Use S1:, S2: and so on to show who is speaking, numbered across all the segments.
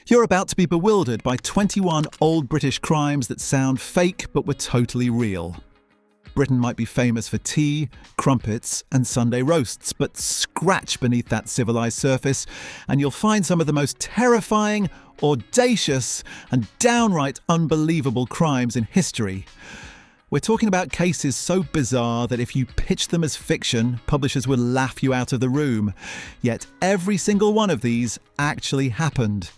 S1: You're about to be bewildered by 21 old British crimes that sound fake but were totally real. Britain might be famous for tea, crumpets and Sunday roasts, but scratch beneath that civilised surface and you'll find some of the most terrifying, audacious and downright unbelievable crimes in history. We're talking about cases so bizarre that if you pitched them as fiction, publishers would laugh you out of the room. Yet every single one of these actually happened.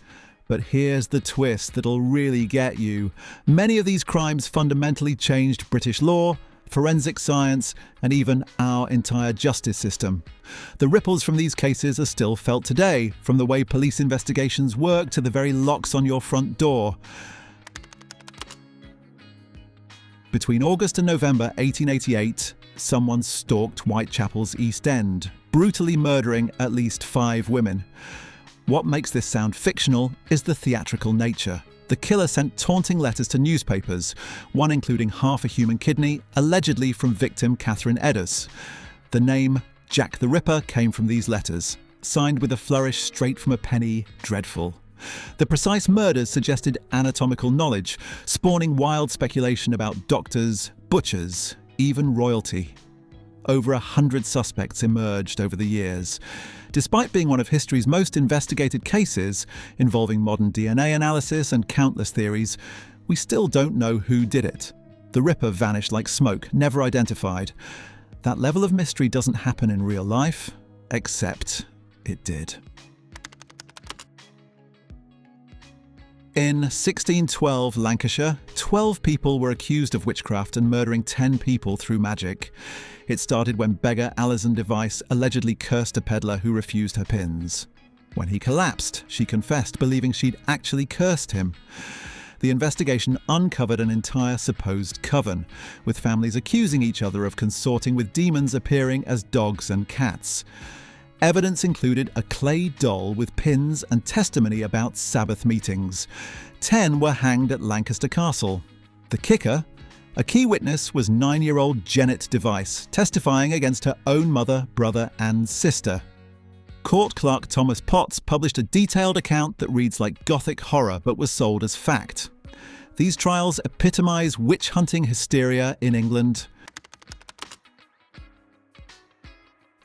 S1: But here's the twist that'll really get you. Many of these crimes fundamentally changed British law, forensic science, and even our entire justice system. The ripples from these cases are still felt today, from the way police investigations work to the very locks on your front door. Between August and November 1888, someone stalked Whitechapel's East End, brutally murdering at least 5 women. What makes this sound fictional is the theatrical nature. The killer sent taunting letters to newspapers, one including half a human kidney, allegedly from victim Catherine Edders. The name Jack the Ripper came from these letters, signed with a flourish straight from a penny, dreadful. The precise murders suggested anatomical knowledge, spawning wild speculation about doctors, butchers, even royalty. Over 100 suspects emerged over the years. Despite being one of history's most investigated cases, involving modern DNA analysis and countless theories, we still don't know who did it. The Ripper vanished like smoke, never identified. That level of mystery doesn't happen in real life, except it did. In 1612 Lancashire, 12 people were accused of witchcraft and murdering 10 people through magic. It started when beggar Alison Device allegedly cursed a peddler who refused her pins. When he collapsed, she confessed, believing she'd actually cursed him. The investigation uncovered an entire supposed coven, with families accusing each other of consorting with demons appearing as dogs and cats. Evidence included a clay doll with pins and testimony about Sabbath meetings. 10 were hanged at Lancaster Castle. The kicker? A key witness was 9-year-old Janet Device, testifying against her own mother, brother and sister. Court clerk Thomas Potts published a detailed account that reads like Gothic horror but was sold as fact. These trials epitomise witch-hunting hysteria in England.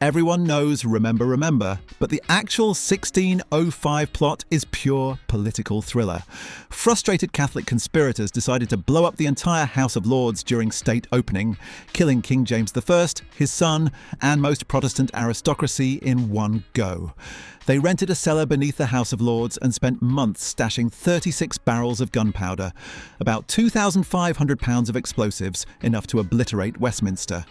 S1: Everyone knows Remember, Remember, but the actual 1605 plot is pure political thriller. Frustrated Catholic conspirators decided to blow up the entire House of Lords during state opening, killing King James I, his son, and most Protestant aristocracy in one go. They rented a cellar beneath the House of Lords and spent months stashing 36 barrels of gunpowder, about 2,500 pounds of explosives, enough to obliterate Westminster.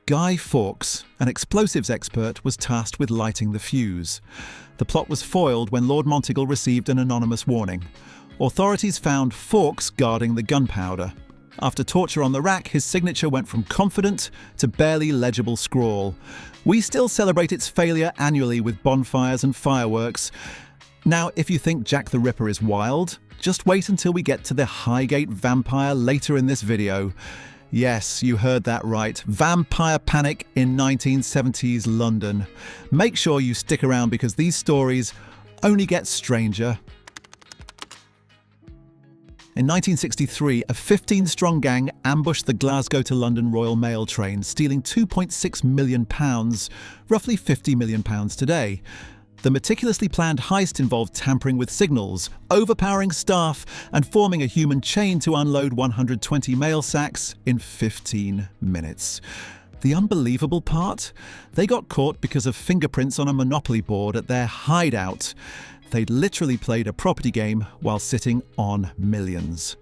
S1: Guy Fawkes, an explosives expert, was tasked with lighting the fuse. The plot was foiled when Lord Monteagle received an anonymous warning. Authorities found Fawkes guarding the gunpowder. After torture on the rack, his signature went from confident to barely legible scrawl. We still celebrate its failure annually with bonfires and fireworks. Now, if you think Jack the Ripper is wild, just wait until we get to the Highgate Vampire later in this video. Yes, you heard that right. Vampire panic in 1970s London. Make sure you stick around because these stories only get stranger. In 1963, a 15-strong gang ambushed the Glasgow to London Royal Mail train, stealing £2.6 million, roughly £50 million today. The meticulously planned heist involved tampering with signals, overpowering staff, and forming a human chain to unload 120 mail sacks in 15 minutes. The unbelievable part? They got caught because of fingerprints on a Monopoly board at their hideout. They'd literally played a property game while sitting on millions.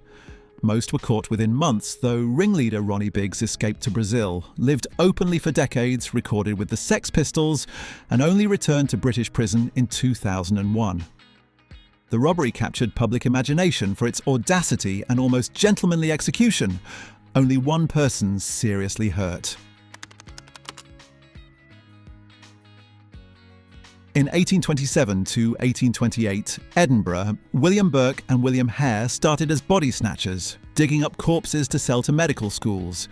S1: Most were caught within months, though ringleader Ronnie Biggs escaped to Brazil, lived openly for decades, recorded with the Sex Pistols, and only returned to British prison in 2001. The robbery captured public imagination for its audacity and almost gentlemanly execution. Only one person seriously hurt. In 1827 to 1828, Edinburgh, William Burke and William Hare started as body snatchers, digging up corpses to sell to medical schools.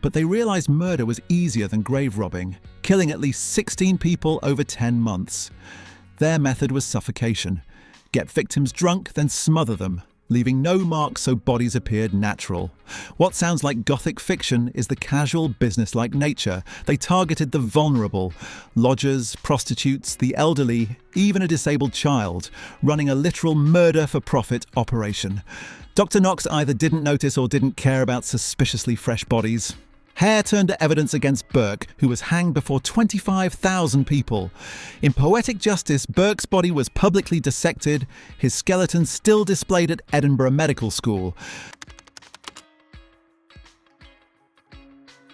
S1: But they realised murder was easier than grave robbing, killing at least 16 people over 10 months. Their method was suffocation. Get victims drunk, then smother them, leaving no marks so bodies appeared natural. What sounds like gothic fiction is the casual, businesslike nature. They targeted the vulnerable, lodgers, prostitutes, the elderly, even a disabled child, running a literal murder-for-profit operation. Dr. Knox either didn't notice or didn't care about suspiciously fresh bodies. Hare turned to evidence against Burke, who was hanged before 25,000 people. In poetic justice, Burke's body was publicly dissected, his skeleton still displayed at Edinburgh Medical School.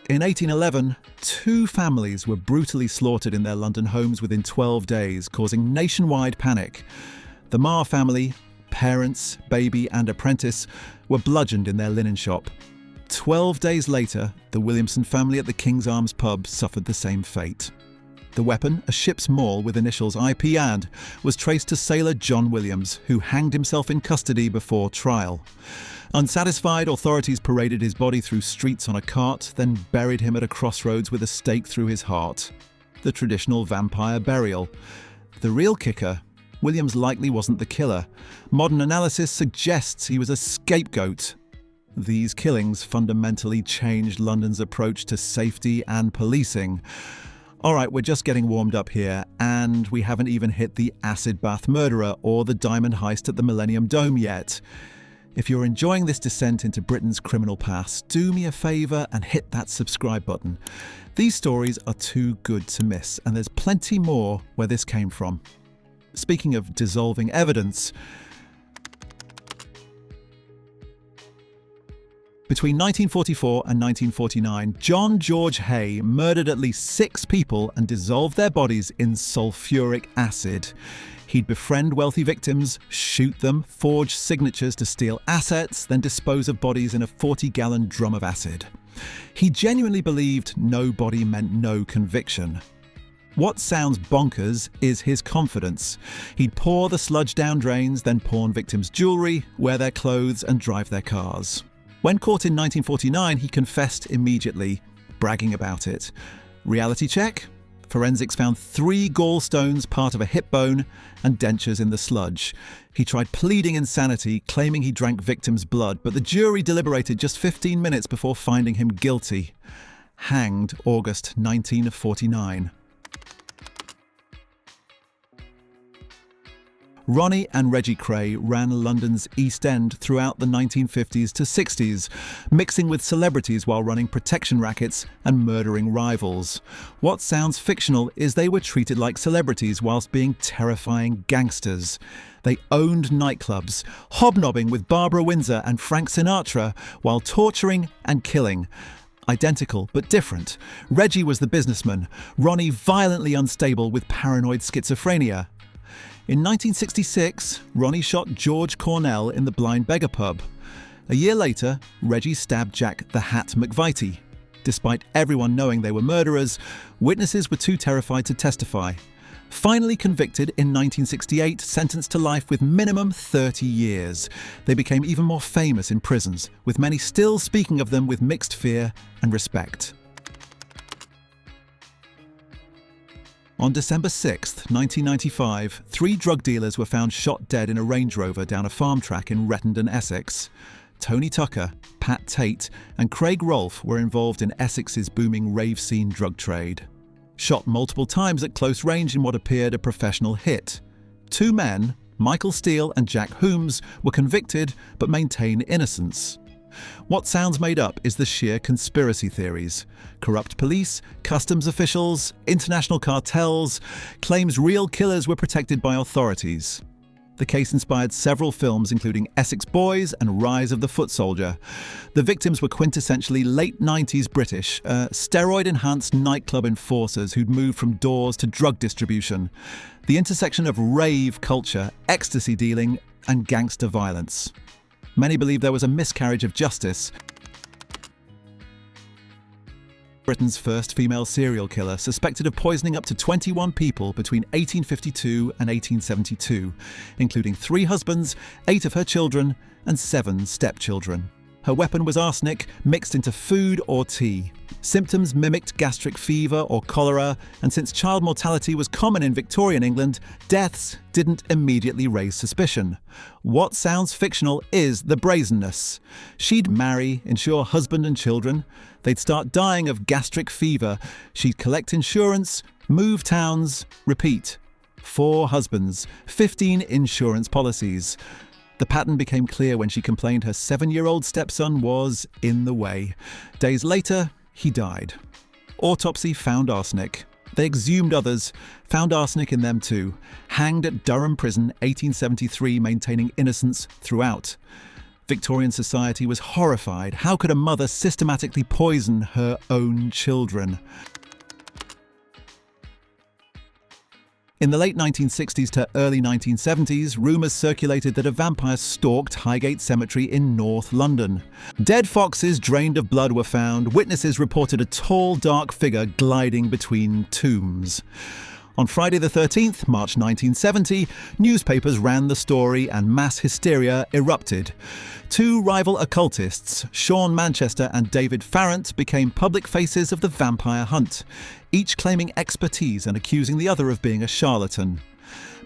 S1: In 1811, 2 families were brutally slaughtered in their London homes within 12 days, causing nationwide panic. The Moor family, parents, baby and apprentice, were bludgeoned in their linen shop. 12 days later, the Williamson family at the King's Arms pub suffered the same fate. The weapon, a ship's maul with initials IP and, was traced to sailor John Williams, who hanged himself in custody before trial. Unsatisfied, authorities paraded his body through streets on a cart, then buried him at a crossroads with a stake through his heart. The traditional vampire burial. The real kicker: Williams likely wasn't the killer. Modern analysis suggests he was a scapegoat. These killings fundamentally changed London's approach to safety and policing. Alright, we're just getting warmed up here, and we haven't even hit the acid bath murderer or the diamond heist at the Millennium Dome yet. If you're enjoying this descent into Britain's criminal past, do me a favour and hit that subscribe button. These stories are too good to miss, and there's plenty more where this came from. Speaking of dissolving evidence, between 1944 and 1949, John George Hay murdered at least 6 people and dissolved their bodies in sulfuric acid. He'd befriend wealthy victims, shoot them, forge signatures to steal assets, then dispose of bodies in a 40-gallon drum of acid. He genuinely believed no body meant no conviction. What sounds bonkers is his confidence. He'd pour the sludge down drains, then pawn victims' jewellery, wear their clothes and drive their cars. When caught in 1949, he confessed immediately, bragging about it. Reality check? Forensics found 3 gallstones, part of a hip bone, and dentures in the sludge. He tried pleading insanity, claiming he drank victims' blood, but the jury deliberated just 15 minutes before finding him guilty. Hanged August 1949. Ronnie and Reggie Kray ran London's East End throughout the 1950s to 60s, mixing with celebrities while running protection rackets and murdering rivals. What sounds fictional is they were treated like celebrities whilst being terrifying gangsters. They owned nightclubs, hobnobbing with Barbara Windsor and Frank Sinatra while torturing and killing. Identical but different. Reggie was the businessman, Ronnie violently unstable with paranoid schizophrenia. In 1966, Ronnie shot George Cornell in the Blind Beggar pub. A year later, Reggie stabbed Jack the Hat McVitie. Despite everyone knowing they were murderers, witnesses were too terrified to testify. Finally convicted in 1968, sentenced to life with minimum 30 years. They became even more famous in prisons, with many still speaking of them with mixed fear and respect. On December 6, 1995, 3 drug dealers were found shot dead in a Range Rover down a farm track in Rettendon, Essex. Tony Tucker, Pat Tate and Craig Rolfe were involved in Essex's booming rave scene drug trade. Shot multiple times at close range in what appeared a professional hit. 2 men, Michael Steele and Jack Holmes, were convicted but maintain innocence. What sounds made up is the sheer conspiracy theories. Corrupt police, customs officials, international cartels, claims real killers were protected by authorities. The case inspired several films including Essex Boys and Rise of the Foot Soldier. The victims were quintessentially late 90s British, steroid-enhanced nightclub enforcers who'd moved from doors to drug distribution. The intersection of rave culture, ecstasy dealing and gangster violence. Many believe there was a miscarriage of justice. Britain's first female serial killer, suspected of poisoning up to 21 people between 1852 and 1872, including 3 husbands, 8 of her children, and 7 stepchildren. Her weapon was arsenic mixed into food or tea. Symptoms mimicked gastric fever or cholera, and since child mortality was common in Victorian England, deaths didn't immediately raise suspicion. What sounds fictional is the brazenness. She'd marry, ensure husband and children. They'd start dying of gastric fever. She'd collect insurance, move towns, repeat. 4 husbands, 15 insurance policies. The pattern became clear when she complained her 7-year-old stepson was in the way. Days later, he died. Autopsy found arsenic. They exhumed others, found arsenic in them too. Hanged at Durham Prison, 1873, maintaining innocence throughout. Victorian society was horrified. How could a mother systematically poison her own children? In the late 1960s to early 1970s, rumours circulated that a vampire stalked Highgate Cemetery in North London. Dead foxes drained of blood were found. Witnesses reported a tall, dark figure gliding between tombs. On Friday the 13th, March 1970, newspapers ran the story and mass hysteria erupted. 2 rival occultists, Sean Manchester and David Farrant, became public faces of the vampire hunt, each claiming expertise and accusing the other of being a charlatan.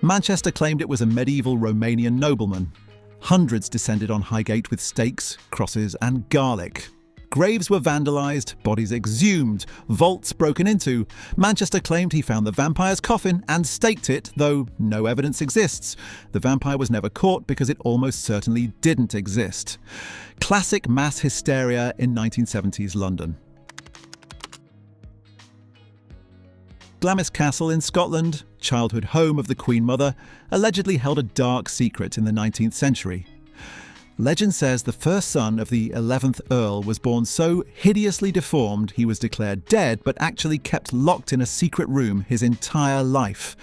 S1: Manchester claimed it was a medieval Romanian nobleman. Hundreds descended on Highgate with stakes, crosses and garlic. Graves were vandalised, bodies exhumed, vaults broken into. Manchester claimed he found the vampire's coffin and staked it, though no evidence exists. The vampire was never caught because it almost certainly didn't exist. Classic mass hysteria in 1970s London. Glamis Castle in Scotland, childhood home of the Queen Mother, allegedly held a dark secret in the 19th century. Legend says the first son of the 11th Earl was born so hideously deformed he was declared dead, but actually kept locked in a secret room his entire life.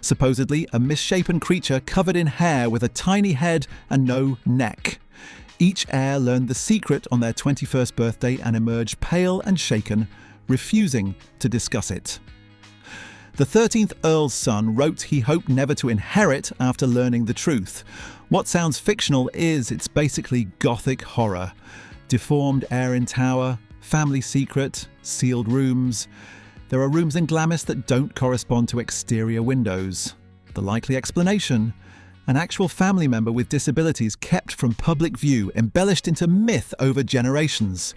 S1: Supposedly a misshapen creature covered in hair with a tiny head and no neck. Each heir learned the secret on their 21st birthday and emerged pale and shaken, refusing to discuss it. The 13th Earl's son wrote he hoped never to inherit after learning the truth. What sounds fictional is it's basically gothic horror. Deformed heir in tower, family secret, sealed rooms. There are rooms in Glamis that don't correspond to exterior windows. The likely explanation? An actual family member with disabilities kept from public view, embellished into myth over generations.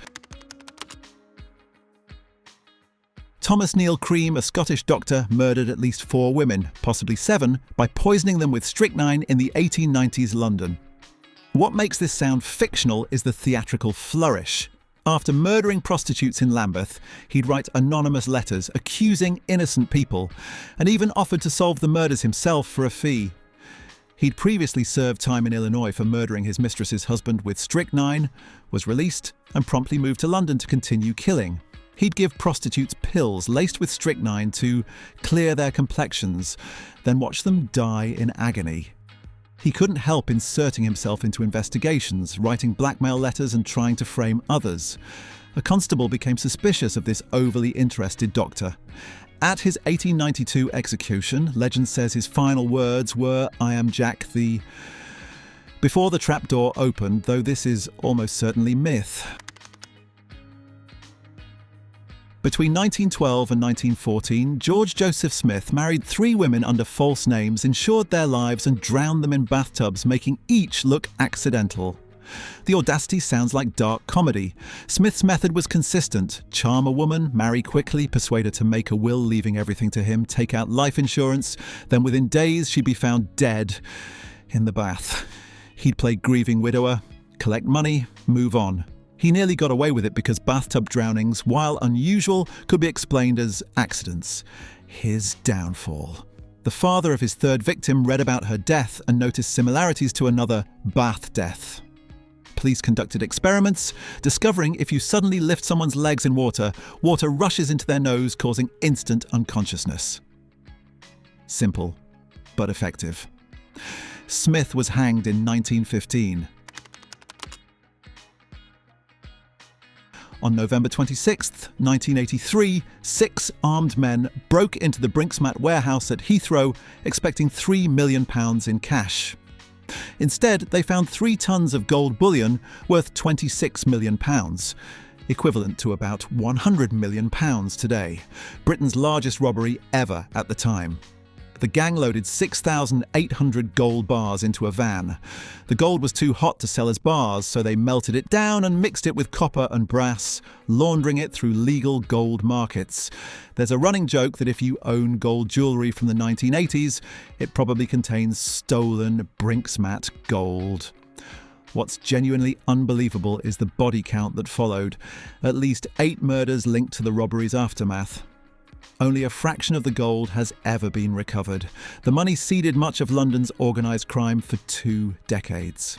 S1: Thomas Neil Cream, a Scottish doctor, murdered at least 4 women, possibly 7, by poisoning them with strychnine in the 1890s London. What makes this sound fictional is the theatrical flourish. After murdering prostitutes in Lambeth, he'd write anonymous letters accusing innocent people, and even offered to solve the murders himself for a fee. He'd previously served time in Illinois for murdering his mistress's husband with strychnine, was released, and promptly moved to London to continue killing. He'd give prostitutes pills laced with strychnine to clear their complexions, then watch them die in agony. He couldn't help inserting himself into investigations, writing blackmail letters and trying to frame others. A constable became suspicious of this overly interested doctor. At his 1892 execution, legend says his final words were, "I am Jack the..." before the trapdoor opened, though this is almost certainly myth. Between 1912 and 1914, George Joseph Smith married 3 women under false names, insured their lives and drowned them in bathtubs, making each look accidental. The audacity sounds like dark comedy. Smith's method was consistent. Charm a woman, marry quickly, persuade her to make a will leaving everything to him, take out life insurance, then within days she'd be found dead in the bath. He'd play grieving widower, collect money, move on. He nearly got away with it because bathtub drownings, while unusual, could be explained as accidents. His downfall. The father of his 3rd victim read about her death and noticed similarities to another bath death. Police conducted experiments, discovering if you suddenly lift someone's legs in water, water rushes into their nose, causing instant unconsciousness. Simple, but effective. Smith was hanged in 1915. On November 26, 1983, 6 armed men broke into the Brinksmat warehouse at Heathrow, expecting £3 million in cash. Instead, they found 3 tons of gold bullion worth £26 million, equivalent to about £100 million today, Britain's largest robbery ever at the time. The gang loaded 6,800 gold bars into a van. The gold was too hot to sell as bars, so they melted it down and mixed it with copper and brass, laundering it through legal gold markets. There's a running joke that if you own gold jewellery from the 1980s, it probably contains stolen Brinksmat gold. What's genuinely unbelievable is the body count that followed. At least 8 murders linked to the robbery's aftermath. Only a fraction of the gold has ever been recovered. The money seeded much of London's organised crime for 2 decades.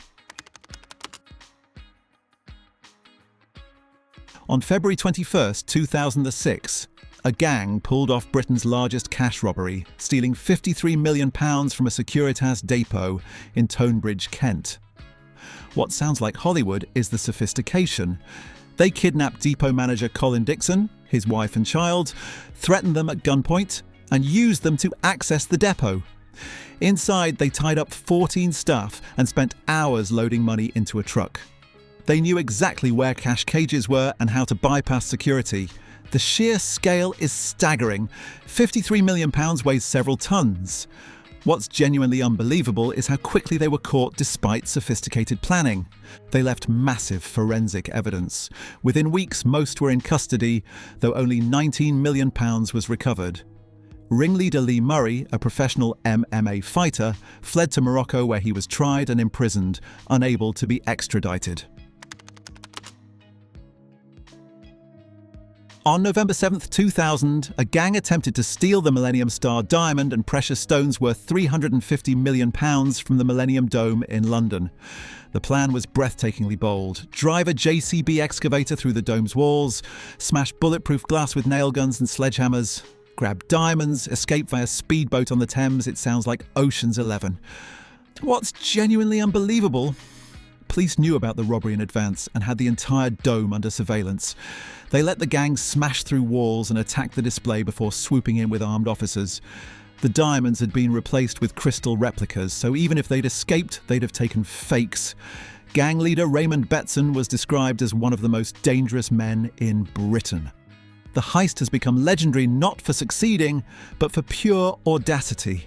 S1: On February 21, 2006, a gang pulled off Britain's largest cash robbery, stealing £53 million from a Securitas depot in Tonebridge, Kent. What sounds like Hollywood is the sophistication. They kidnapped depot manager Colin Dixon, his wife and child, threatened them at gunpoint, and used them to access the depot. Inside, they tied up 14 staff and spent hours loading money into a truck. They knew exactly where cash cages were and how to bypass security. The sheer scale is staggering. £53 million weighs several tons. What's genuinely unbelievable is how quickly they were caught despite sophisticated planning. They left massive forensic evidence. Within weeks, most were in custody, though only £19 million was recovered. Ringleader Lee Murray, a professional MMA fighter, fled to Morocco where he was tried and imprisoned, unable to be extradited. On November 7, 2000, a gang attempted to steal the Millennium Star diamond and precious stones worth £350 million from the Millennium Dome in London. The plan was breathtakingly bold. Drive a JCB excavator through the dome's walls, smash bulletproof glass with nail guns and sledgehammers, grab diamonds, escape via speedboat on the Thames. It sounds like Ocean's 11. What's genuinely unbelievable? Police knew about the robbery in advance and had the entire dome under surveillance. They let the gang smash through walls and attack the display before swooping in with armed officers. The diamonds had been replaced with crystal replicas, so even if they'd escaped, they'd have taken fakes. Gang leader Raymond Betson was described as one of the most dangerous men in Britain. The heist has become legendary not for succeeding, but for pure audacity.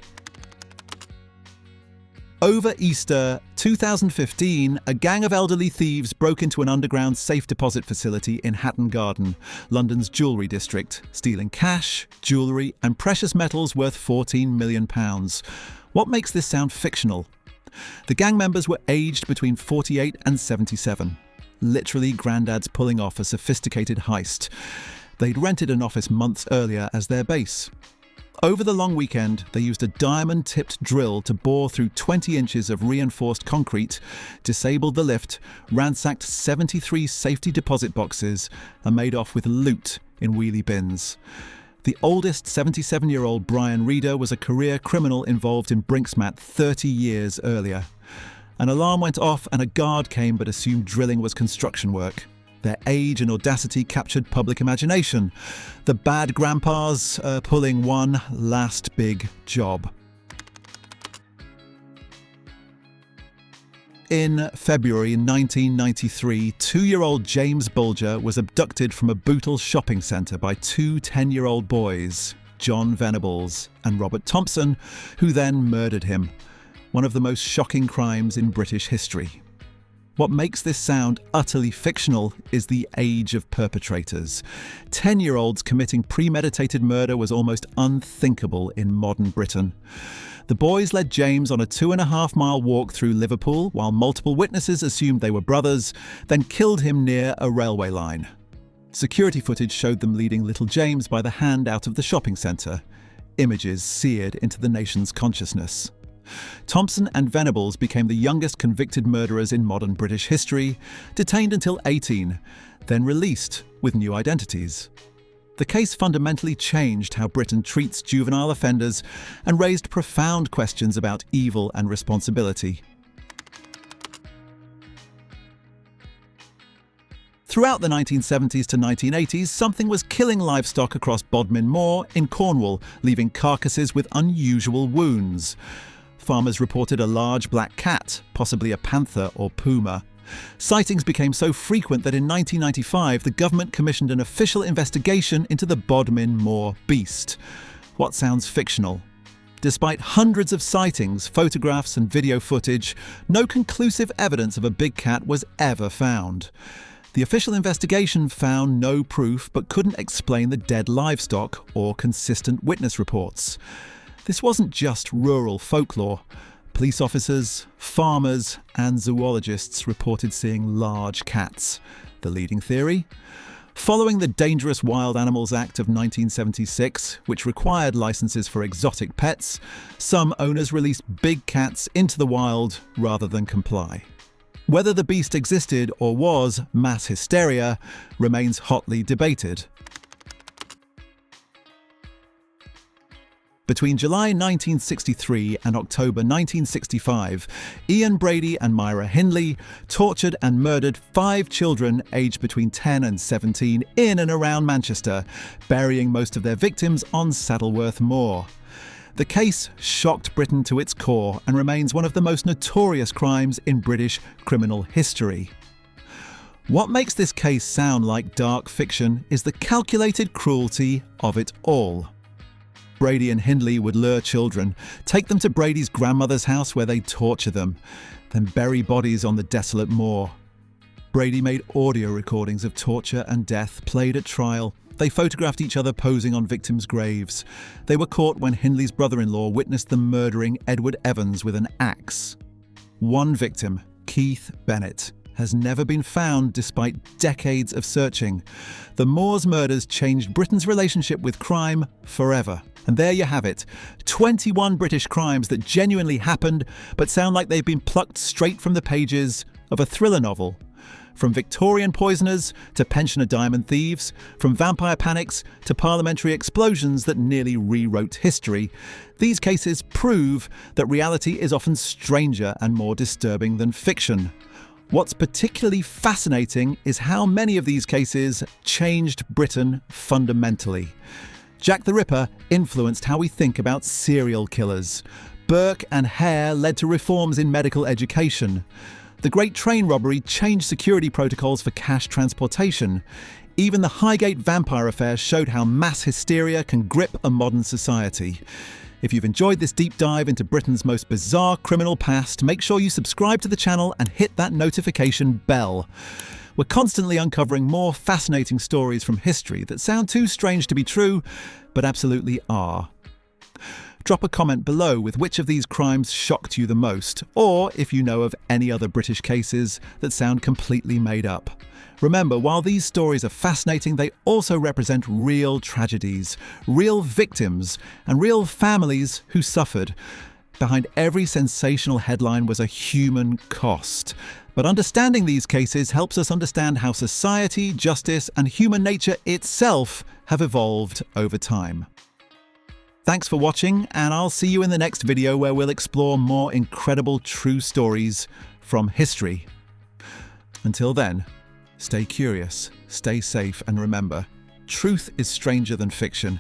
S1: Over Easter 2015, a gang of elderly thieves broke into an underground safe deposit facility in Hatton Garden, London's jewellery district, stealing cash, jewellery and precious metals worth £14 million. What makes this sound fictional? The gang members were aged between 48 and 77. Literally granddads pulling off a sophisticated heist. They'd rented an office months earlier as their base. Over the long weekend, they used a diamond-tipped drill to bore through 20 inches of reinforced concrete, disabled the lift, ransacked 73 safety deposit boxes, and made off with loot in wheelie bins. The oldest 77-year-old Brian Reeder was a career criminal involved in Brinksmat 30 years earlier. An alarm went off and a guard came but assumed drilling was construction work. Their age and audacity captured public imagination. The bad grandpas pulling one last big job. In February 1993, 2-year-old James Bulger was abducted from a Bootle shopping centre by 2 10-year-old boys, John Venables and Robert Thompson, who then murdered him. One of the most shocking crimes in British history. What makes this sound utterly fictional is the age of perpetrators. 10-year-olds committing premeditated murder was almost unthinkable in modern Britain. The boys led James on a 2.5-mile walk through Liverpool while multiple witnesses assumed they were brothers, then killed him near a railway line. Security footage showed them leading little James by the hand out of the shopping centre. Images seared into the nation's consciousness. Thompson and Venables became the youngest convicted murderers in modern British history, detained until 18, then released with new identities. The case fundamentally changed how Britain treats juvenile offenders and raised profound questions about evil and responsibility. Throughout the 1970s to 1980s, something was killing livestock across Bodmin Moor in Cornwall, leaving carcasses with unusual wounds. farmers reported a large black cat, possibly a panther or puma. Sightings became so frequent that in 1995 the government commissioned an official investigation into the Bodmin Moor beast. What sounds fictional? Despite hundreds of sightings, photographs and video footage, no conclusive evidence of a big cat was ever found. The official investigation found no proof but couldn't explain the dead livestock or consistent witness reports. This wasn't just rural folklore. Police officers, farmers and zoologists reported seeing large cats. The leading theory? Following the Dangerous Wild Animals Act of 1976, which required licenses for exotic pets, some owners released big cats into the wild rather than comply. Whether the beast existed or was mass hysteria remains hotly debated. Between July 1963 and October 1965, Ian Brady and Myra Hindley tortured and murdered 5 children aged between 10 and 17 in and around Manchester, burying most of their victims on Saddleworth Moor. The case shocked Britain to its core and remains one of the most notorious crimes in British criminal history. What makes this case sound like dark fiction is the calculated cruelty of it all. Brady and Hindley would lure children, take them to Brady's grandmother's house where they'd torture them, then bury bodies on the desolate moor. Brady made audio recordings of torture and death played at trial. They photographed each other posing on victims' graves. They were caught when Hindley's brother-in-law witnessed them murdering Edward Evans with an axe. One victim, Keith Bennett, has never been found despite decades of searching. The Moor's murders changed Britain's relationship with crime forever. And there you have it, 21 British crimes that genuinely happened but sound like they've been plucked straight from the pages of a thriller novel. From Victorian poisoners to pensioner diamond thieves, from vampire panics to parliamentary explosions that nearly rewrote history, these cases prove that reality is often stranger and more disturbing than fiction. What's particularly fascinating is how many of these cases changed Britain fundamentally. Jack the Ripper influenced how we think about serial killers. Burke and Hare led to reforms in medical education. The Great Train Robbery changed security protocols for cash transportation. Even the Highgate Vampire affair showed how mass hysteria can grip a modern society. If you've enjoyed this deep dive into Britain's most bizarre criminal past, make sure you subscribe to the channel and hit that notification bell. We're constantly uncovering more fascinating stories from history that sound too strange to be true, but absolutely are. Drop a comment below with which of these crimes shocked you the most, or if you know of any other British cases that sound completely made up. Remember, while these stories are fascinating, they also represent real tragedies, real victims, and real families who suffered. Behind every sensational headline was a human cost. But understanding these cases helps us understand how society, justice, and human nature itself have evolved over time. Thanks for watching, and I'll see you in the next video where we'll explore more incredible true stories from history. Until then, stay curious, stay safe, and remember, truth is stranger than fiction.